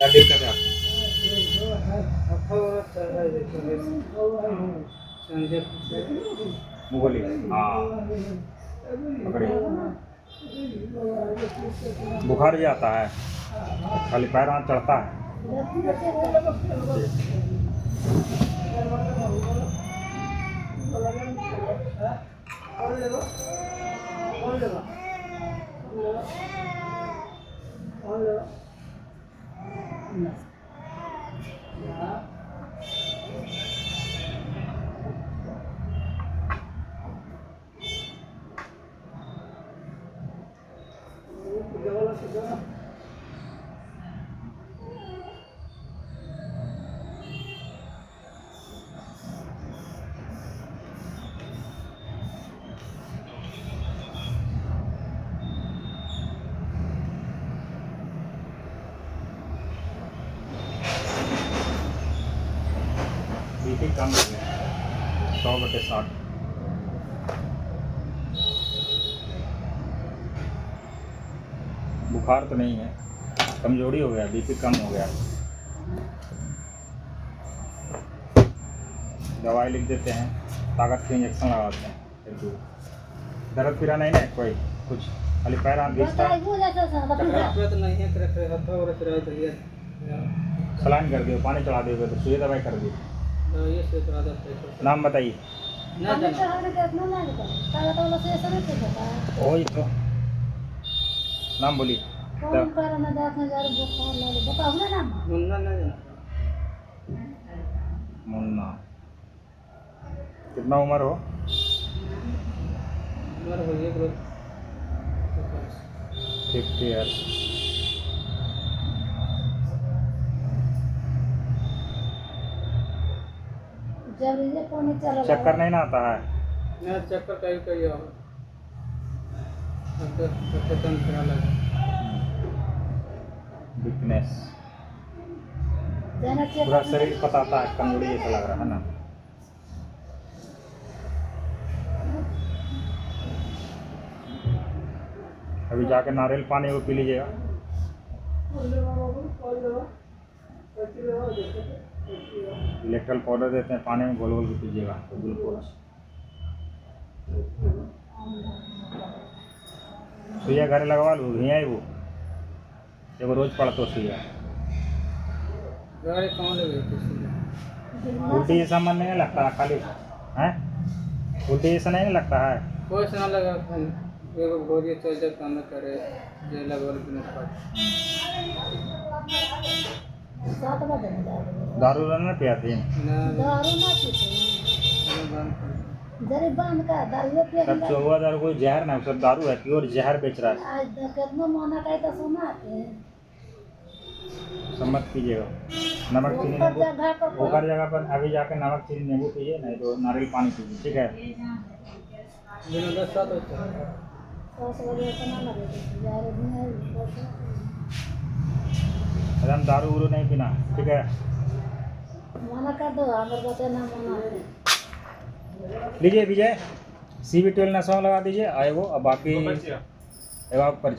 क्या दिक्कत है आपको? बोलिए। हाँ, पकड़िए। बुखार भी आता है, खाली पैर हाथ चढ़ता है। बीपी कम हो गया, 100/60। बुखार तो नहीं है, कमजोरी हो गया, बीपी कम हो गया। दवाई लिख देते हैं, ताकत के इंजेक्शन लगाते हैं। दर्द पीड़ा नहीं ना कोई कुछ, खाली पैर हाथ घिसता है। सलाइन कर दियो, पानी चढ़ा दियो, तो सुई दवाई कर दी। नाम बताइए। वही तो नाम बोलिए। मुन्ना। कितना उम्र हो? 50 ईयर्स। चक्कर नहीं ना आता है? चक्कर कहीं कहीं वीकनेस, पूरा शरीर पताता है, कमजोरी जैसा लग रहा है ना। अभी जाके नारियल पानी वो पी लीजिएगा। इलेक्ट्रल पाउडर देते हैं, पानी में घोल घोल के पीजिएगा तो ग्लूकोज। सुइया घरे लगवा लूँ, हियाँ वो एगो रोज पड़तो सुइया। उल्टी जैसा मन नहीं लगता है खाली है? उल्टी जैसा नहीं लगता है? कोई से लगा एगो भोरिए चल जाए काम करे जे लगल बिना दारू ना पिया थी? सब चौवा दारू कोई जहर ना, सब दारू है, प्योर जहर बेच रहा है। सब मत पीजिएगा। नमक चीनी नींबू ओकर जगह पर अभी जाके नमक चीनी नींबू पीजिए, नहीं तो नारियल पानी पीजिए, ठीक है? एकदम दारू उरू नहीं पीना, ठीक है? लीजिए विजय, CB12 नशा लगा दीजिए, आए वो, अब बाकी एवं पर्ची।